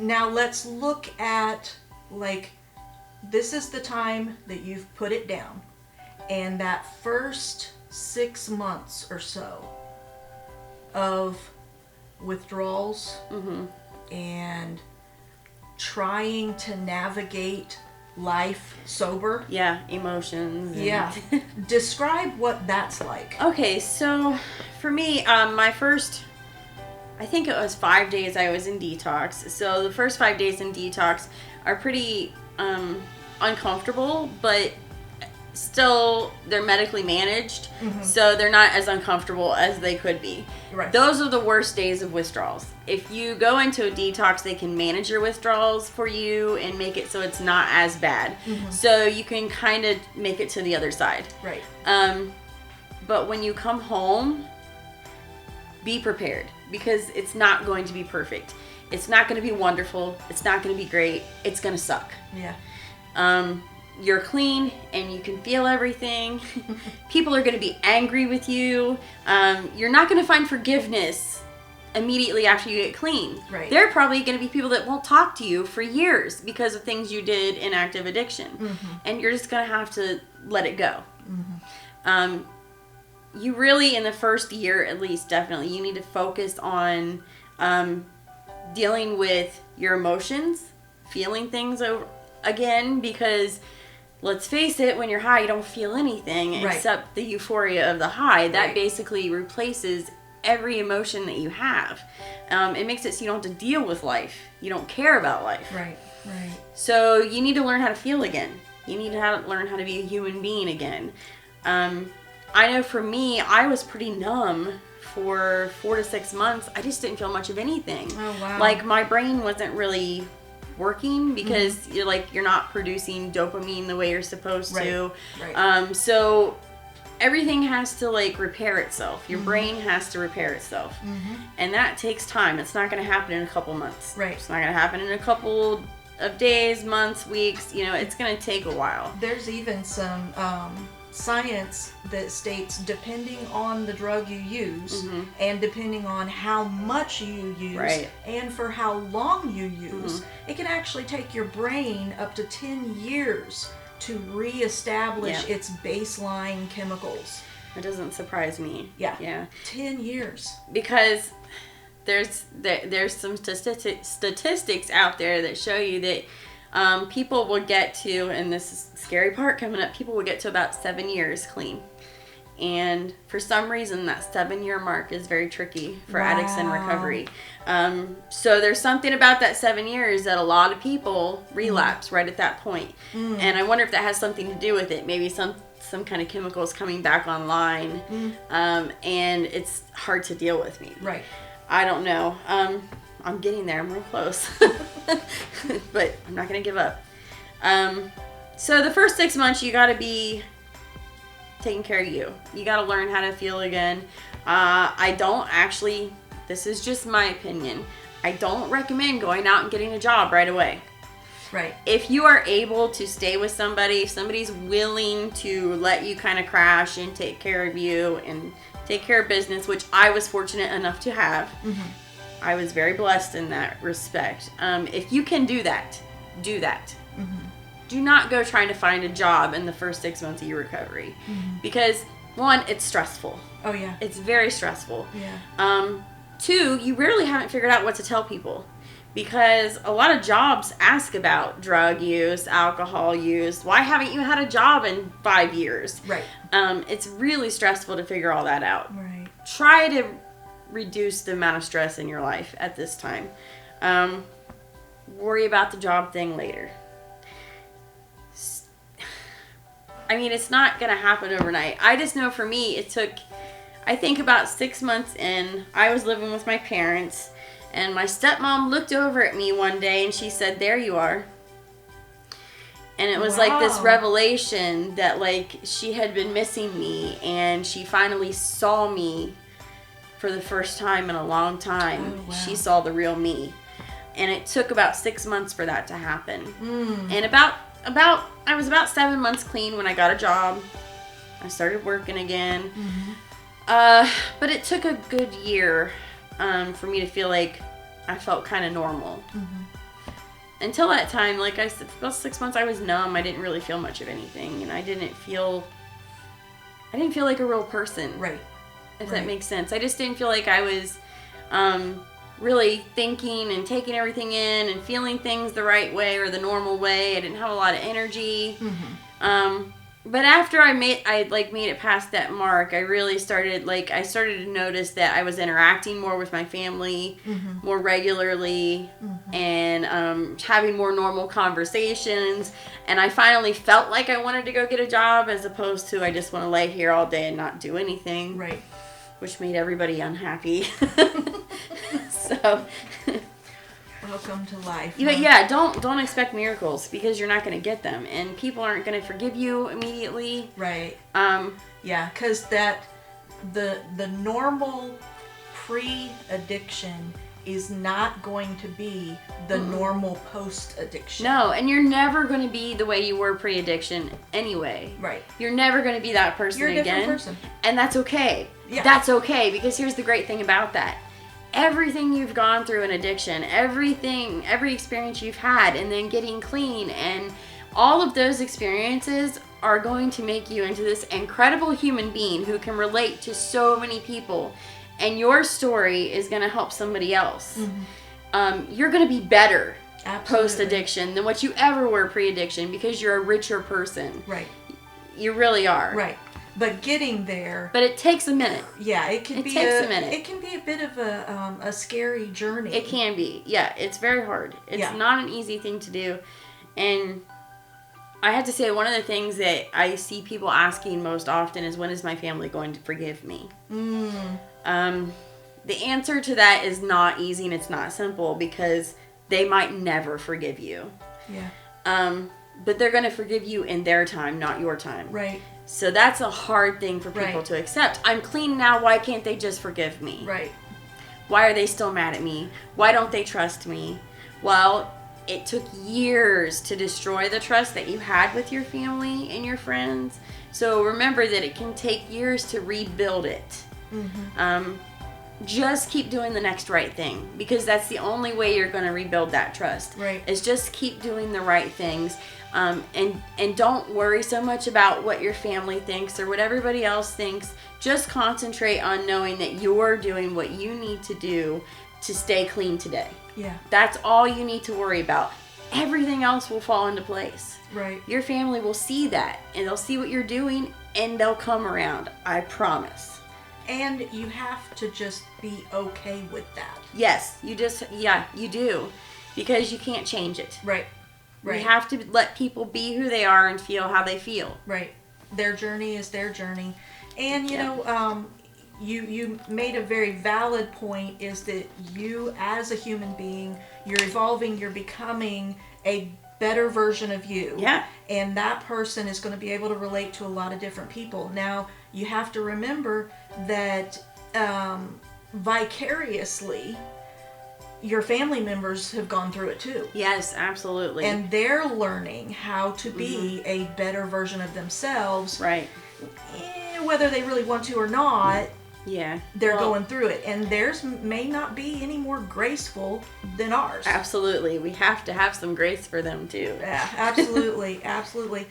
Now let's look at, like, this is the time that you've put it down. And that first 6 months or so of withdrawals and trying to navigate life sober. Yeah, emotions. Yeah. Describe what that's like. Okay, so for me, my first, I think it was 5 days I was in detox. So the first 5 days in detox are pretty uncomfortable, but still they're medically managed, so they're not as uncomfortable as they could be. Right. Those are the worst days of withdrawals. If you go into a detox, they can manage your withdrawals for you and make it so it's not as bad. So you can kind of make it to the other side. Right. But when you come home, be prepared, because it's not going to be perfect. It's not going to be wonderful. It's not going to be great. It's going to suck. Yeah. You're clean and you can feel everything. People are going to be angry with you. You're not going to find forgiveness immediately after you get clean. Right. There are probably going to be people that won't talk to you for years because of things you did in active addiction. And you're just going to have to let it go. You really, in the first year at least, definitely, you need to focus on dealing with your emotions, feeling things over again, because let's face it, when you're high, you don't feel anything except the euphoria of the high. That basically replaces every emotion that you have. It makes it so you don't have to deal with life. You don't care about life. Right. So you need to learn how to feel again. You need to learn how to be a human being again. I know for me, I was pretty numb for 4 to 6 months. I just didn't feel much of anything. Oh, wow. Like, my brain wasn't really working because you're not producing dopamine the way you're supposed to. Right. So everything has to repair itself. Your brain has to repair itself. And that takes time. It's not going to happen in a couple months. Right. It's not going to happen in a couple of days, months, weeks. It's going to take a while. There's even some science that states, depending on the drug you use and depending on how much you use and for how long you use, it can actually take your brain up to 10 years to reestablish its baseline chemicals. It doesn't surprise me. Yeah. 10 years. Because there's some statistics out there that show you that people will get to, and this is the scary part coming up, people will get to about 7 years clean. And for some reason, that 7-year mark is very tricky for addicts in recovery. So there's something about that 7 years that a lot of people relapse right at that point. And I wonder if that has something to do with it. Maybe some kind of chemicals coming back online, and it's hard to deal with me. Right. I don't know. I'm getting there. I'm real close. But I'm not going to give up. So the first 6 months, you got to be taking care of you. You got to learn how to feel again. I don't actually, this is just my opinion, I don't recommend going out and getting a job right away. Right. If you are able to stay with somebody, if somebody's willing to let you kind of crash and take care of you and take care of business, which I was fortunate enough to have. I was very blessed in that respect. If you can do that, do that. Do not go trying to find a job in the first 6 months of your recovery. Because, one, it's stressful. Oh, yeah. It's very stressful. Yeah. Two, you rarely haven't figured out what to tell people. Because a lot of jobs ask about drug use, alcohol use. Why haven't you had a job in 5 years? Right. It's really stressful to figure all that out. Right. Try to reduce the amount of stress in your life at this time. Worry about the job thing later. I mean, it's not going to happen overnight. I just know for me, it took, I think about 6 months in, I was living with my parents, and my stepmom looked over at me one day and she said, "There you are." And it was like this revelation that she had been missing me, and she finally saw me for the first time in a long time. Oh, wow. She saw the real me. And it took about 6 months for that to happen. And I was about 7 months clean when I got a job. I started working again. But it took a good year for me to feel like I felt kind of normal. until that time, like I said, for about 6 months I was numb. I didn't really feel much of anything, and I didn't feel like a real person. Right. If that makes sense. I just didn't feel like I was really thinking and taking everything in and feeling things the right way or the normal way. I didn't have a lot of energy. But after I made it past that mark, I really started to notice that I was interacting more with my family more regularly and having more normal conversations. And I finally felt like I wanted to go get a job as opposed to I just want to lay here all day and not do anything. Right. Which made everybody unhappy. So... Welcome to life. Yeah, don't expect miracles because you're not going to get them, and people aren't going to forgive you immediately. Right. Yeah, because the normal pre-addiction is not going to be the normal post-addiction. No, and you're never going to be the way you were pre-addiction anyway. Right. You're never going to be that person again. You're a different person. And that's okay. Yeah. That's okay, because here's the great thing about that. Everything you've gone through in addiction, every experience you've had, and then getting clean, and all of those experiences are going to make you into this incredible human being who can relate to so many people. And your story is going to help somebody else. You're going to be better post-addiction than what you ever were pre-addiction because you're a richer person. Right. You really are. Right. But getting there... But it takes a minute. Yeah, it takes a minute. It can be a bit of a scary journey. It can be. Yeah, it's very hard. It's not an easy thing to do. And I have to say, one of the things that I see people asking most often is, when is my family going to forgive me? The answer to that is not easy and it's not simple because they might never forgive you. Yeah. But they're going to forgive you in their time, not your time. Right. So that's a hard thing for people to accept. I'm clean now. Why can't they just forgive me? Right. Why are they still mad at me? Why don't they trust me? Well, it took years to destroy the trust that you had with your family and your friends. So remember that it can take years to rebuild it. Just keep doing the next right thing, because that's the only way you're going to rebuild that trust. Right. Is just keep doing the right things. And don't worry so much about what your family thinks or what everybody else thinks. Just concentrate on knowing that you're doing what you need to do to stay clean today. Yeah. That's all you need to worry about. Everything else will fall into place. Right. Your family will see that, and they'll see what you're doing, and they'll come around. I promise. And you have to just be okay with that. Yes, you do. Because you can't change it. Right. Right. You have to let people be who they are and feel how they feel. Right. Their journey is their journey. And, you know, you made a very valid point, is that you as a human being, you're evolving, you're becoming a better version of you. Yeah. And that person is going to be able to relate to a lot of different people. Now, you have to remember that vicariously, your family members have gone through it too. Yes, absolutely. And they're learning how to be a better version of themselves. Right. Whether they really want to or not, they're going through it. And theirs may not be any more graceful than ours. Absolutely. We have to have some grace for them too. Yeah, absolutely. Absolutely.